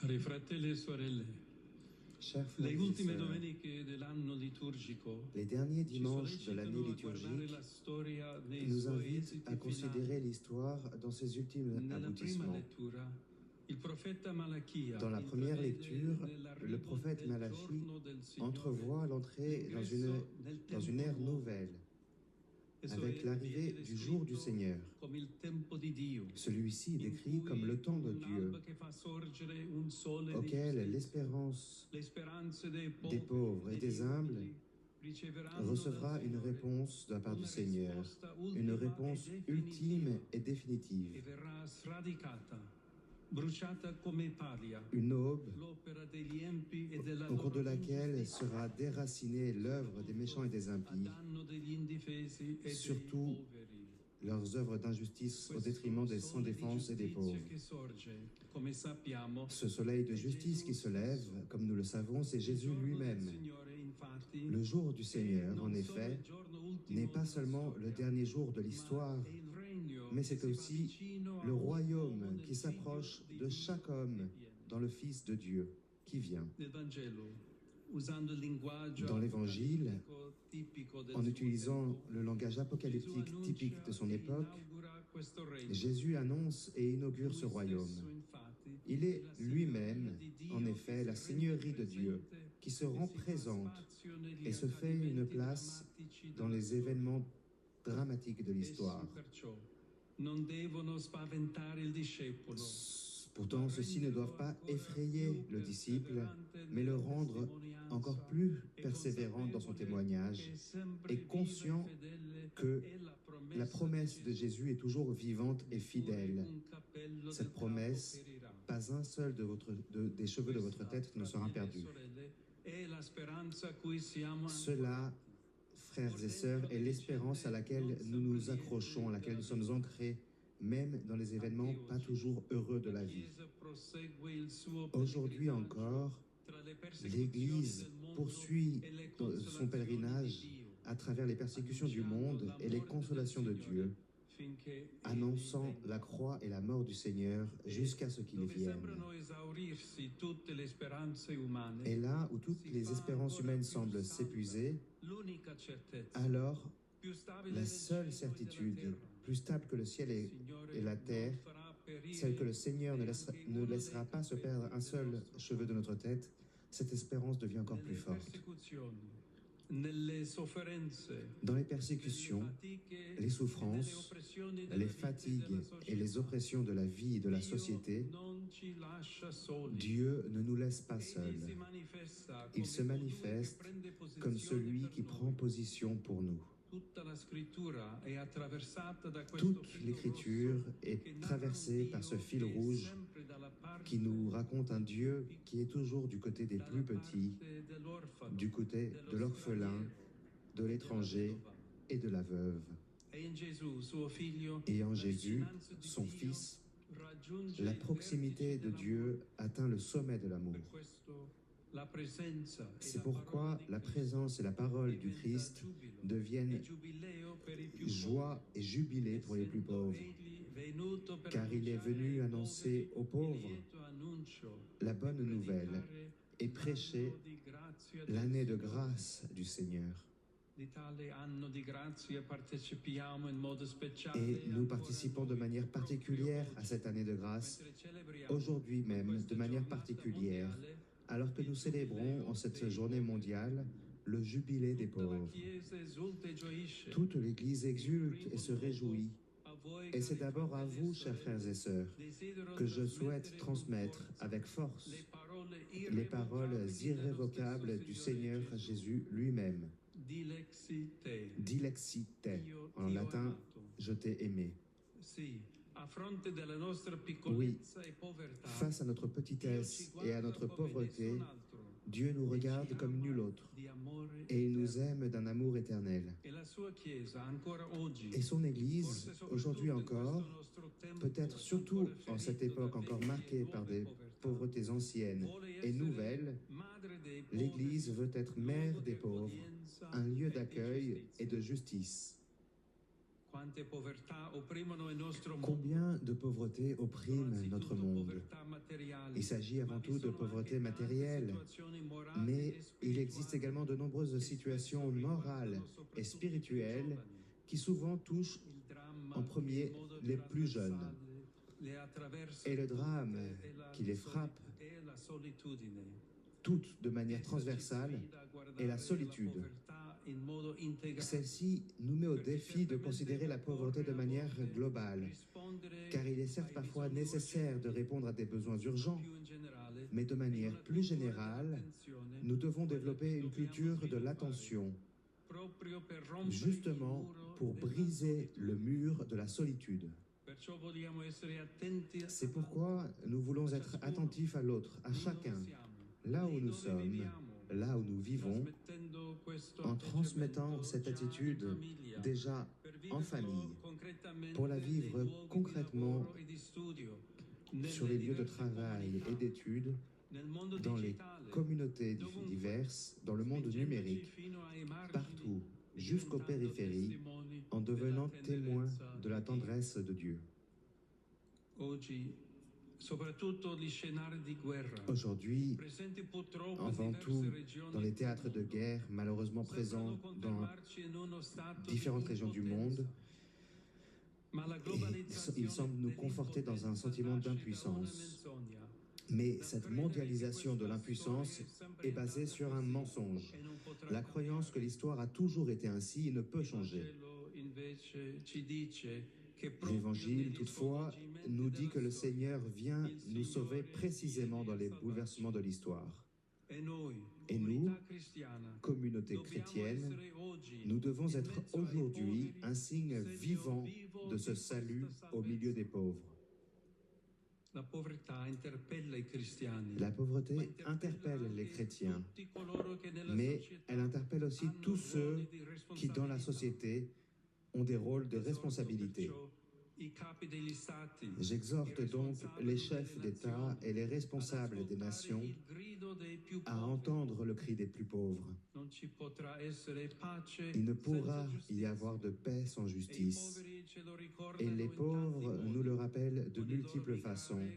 Cari fratelli e sorelle, Chers le frères et ultime sœurs, domeniche dell'anno liturgico les derniers ci dimanches de l'année sollecitano a guardare liturgique la storia nei nous suoi invitent esiti à considérer finali. l'histoire dans ses ultimes Nella prima aboutissements. lettura, il profeta Malachia Dans la première intravede lecture, le nell'arrivo prophète del Malachi giorno del Signore entrevoit l'entrée dans une ère nouvelle, avec l'arrivée du jour du Seigneur. Celui-ci est décrit comme le temps de Dieu, auquel l'espérance des pauvres et des humbles recevra une réponse de la part du Seigneur, une réponse ultime et définitive, une aube au cours de laquelle sera déracinée l'œuvre des méchants et des impies, surtout leurs œuvres d'injustice au détriment des sans défense et des pauvres. Ce soleil de justice qui se lève, comme nous le savons, c'est Jésus lui-même. Le jour du Seigneur, en effet, n'est pas seulement le dernier jour de l'histoire, mais c'est aussi le royaume qui s'approche de chaque homme dans le Fils de Dieu qui vient. Dans l'Évangile, en utilisant le langage apocalyptique typique de son époque, Jésus annonce et inaugure ce royaume. Il est lui-même, en effet, la Seigneurie de Dieu qui se rend présente et se fait une place dans les événements dramatiques de l'histoire. Pourtant, ceux-ci ne doivent pas effrayer le disciple, mais le rendre encore plus persévérant dans son témoignage et conscient que la promesse de Jésus est toujours vivante et fidèle. Cette promesse, pas un seul des cheveux de votre tête ne sera perdu. Cela, frères et sœurs, est l'espérance à laquelle nous nous accrochons, à laquelle nous sommes ancrés, même dans les événements pas toujours heureux de la vie. Aujourd'hui encore, l'Église poursuit son pèlerinage à travers les persécutions du monde et les consolations de Dieu, annonçant la croix et la mort du Seigneur jusqu'à ce qu'il vienne. Et là où toutes les espérances humaines semblent s'épuiser, alors la seule certitude, plus stable que le ciel et la terre, celle que le Seigneur ne laissera pas se perdre un seul cheveu de notre tête, cette espérance devient encore plus forte. Dans les persécutions, les souffrances, les fatigues et les oppressions de la vie et de la société, Dieu ne nous laisse pas seuls. Il se manifeste comme celui qui prend position pour nous. Toute l'Écriture est traversée par ce fil rouge qui nous raconte un Dieu qui est toujours du côté des plus petits, du côté de l'orphelin, de l'étranger et de la veuve. Et en Jésus, son Fils, la proximité de Dieu atteint le sommet de l'amour. C'est pourquoi la présence et la parole du Christ deviennent joie et jubilé pour les plus pauvres, car il est venu annoncer aux pauvres la bonne nouvelle et prêcher l'année de grâce du Seigneur. Et nous participons de manière particulière à cette année de grâce, aujourd'hui même, de manière particulière, alors que nous célébrons en cette journée mondiale le jubilé des pauvres. Toute l'Église exulte et se réjouit. Et c'est d'abord à vous, chers frères et sœurs, que je souhaite transmettre avec force les paroles irrévocables du Seigneur Jésus lui-même. Dilexite, en latin, je t'ai aimé. Oui, face à notre petitesse et à notre pauvreté, Dieu nous regarde comme nul autre et il nous aime d'un amour éternel. Et son Église, aujourd'hui encore, peut-être surtout en cette époque encore marquée par des pauvretés anciennes et nouvelles, l'Église veut être mère des pauvres, un lieu d'accueil et de justice. Quante povertà opprimono il nostro mondo. Combien de pauvreté opprime notre monde? Povertà materiali, Il s'agit avant ma vi tout de sono pauvreté anche tante matérielle, situazioni morali mais e il existe spirituali également de nombreuses che situations spesso morales riguardano et soprattutto i spirituelles giovani. qui souvent touchent Il dramma en che in premier modo les plus jeunes. trasversale le attraversa Et le drame tutte è qui les frappe è la solitudine. toutes de manière Essa ci transversale sfida a est la guardare solitude. povertà in modo integrale. Celle-ci nous met au défi de considérer la pauvreté de manière globale, car il est certes parfois nécessaire de répondre à des besoins urgents, mais de manière plus générale, nous devons développer une culture de l'attention, justement pour briser le mur de la solitude. C'est pourquoi nous voulons être attentifs à l'autre, à chacun, là où nous sommes, là où nous vivons, en transmettant cette attitude déjà en famille, pour la vivre concrètement sur les lieux de travail et d'études, dans les communautés diverses, dans le monde numérique, partout, jusqu'aux périphéries, en devenant témoins de la tendresse de Dieu. Aujourd'hui, avant tout, dans les théâtres de guerre, malheureusement présents dans différentes régions du monde, et ils semblent nous conforter dans un sentiment d'impuissance. Mais cette mondialisation de l'impuissance est basée sur un mensonge. La croyance que l'histoire a toujours été ainsi ne peut changer. L'Évangile, toutefois, nous dit que le Seigneur vient nous sauver précisément dans les bouleversements de l'histoire. Et nous, communauté chrétienne, nous devons être aujourd'hui un signe vivant de ce salut au milieu des pauvres. La pauvreté interpelle les chrétiens, mais elle interpelle aussi tous ceux qui, dans la société, ont des rôles de responsabilité. J'exhorte donc les chefs d'État et les responsables des nations à entendre le cri des plus pauvres. Il ne pourra y avoir de paix sans justice. Et les pauvres nous le rappellent de multiples façons,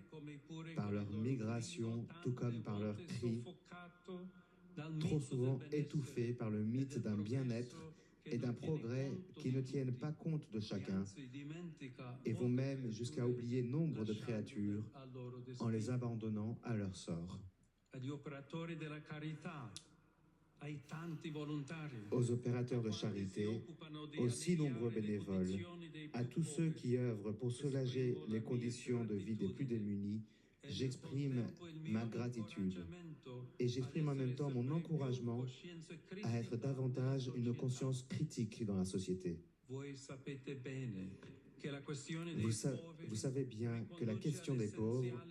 par leur migration, tout comme par leurs cris, trop souvent étouffés par le mythe d'un bien-être et d'un progrès qui ne tiennent pas compte de chacun et vont même jusqu'à oublier nombre de créatures en les abandonnant à leur sort. Aux opérateurs de charité, aux si nombreux bénévoles, à tous ceux qui œuvrent pour soulager les conditions de vie des plus démunis, j'exprime ma gratitude et j'exprime en même temps mon encouragement à être davantage une conscience critique dans la société. Vous savez bien que la question des pauvres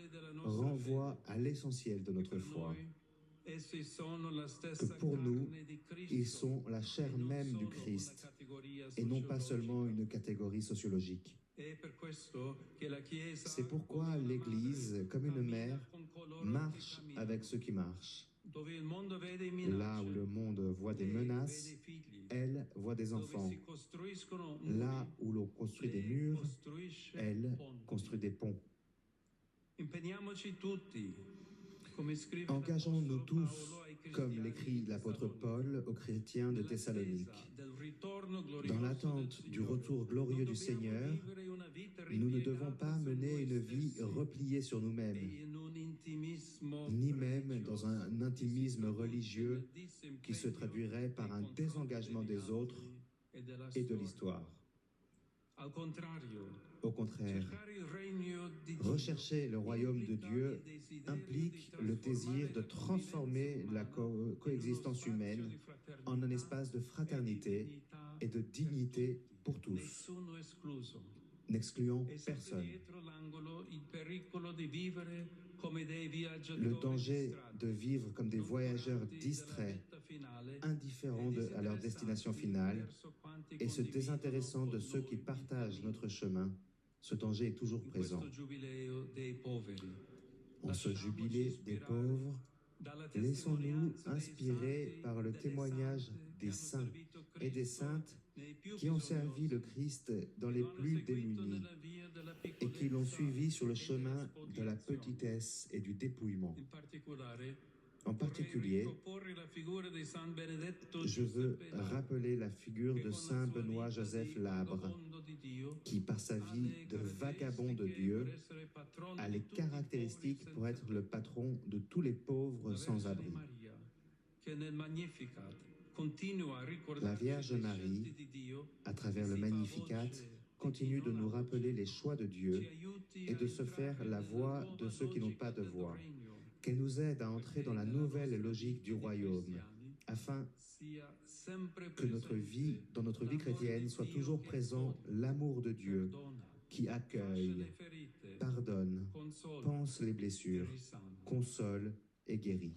renvoie à l'essentiel de notre foi, que pour nous, ils sont la chair même du Christ et non pas seulement une catégorie sociologique. C'est pourquoi l'Église, comme une mère, marche avec ceux qui marchent. Là où le monde voit des menaces, elle voit des enfants. Là où l'on construit des murs, elle construit des ponts. Engageons-nous tous, comme l'écrit l'apôtre Paul aux chrétiens de Thessalonique. Dans l'attente du retour glorieux du Seigneur, nous ne devons pas mener une vie repliée sur nous-mêmes, ni même dans un intimisme religieux qui se traduirait par un désengagement des autres et de l'histoire. Au contraire, rechercher le royaume de Dieu implique le désir de transformer la coexistence humaine en un espace de fraternité et de dignité pour tous, n'excluant personne. Le danger de vivre comme des voyageurs distraits, indifférents à leur destination finale, et se désintéressant de ceux qui partagent notre chemin, ce danger est toujours présent. En ce jubilé des pauvres, laissons-nous inspirer par le témoignage des saints et des saintes qui ont servi le Christ dans les plus démunis et qui l'ont suivi sur le chemin de la petitesse et du dépouillement. En particulier, je veux rappeler la figure de Saint Benoît Joseph Labre, qui par sa vie de vagabond de Dieu a les caractéristiques pour être le patron de tous les pauvres sans abri. La Vierge Marie, à travers le Magnificat, continue de nous rappeler les choix de Dieu et de se faire la voix de ceux qui n'ont pas de voix, qu'elle nous aide à entrer dans la nouvelle logique du royaume, afin que dans notre vie chrétienne, soit toujours présent l'amour de Dieu qui accueille, pardonne, panse les blessures, console et guérit.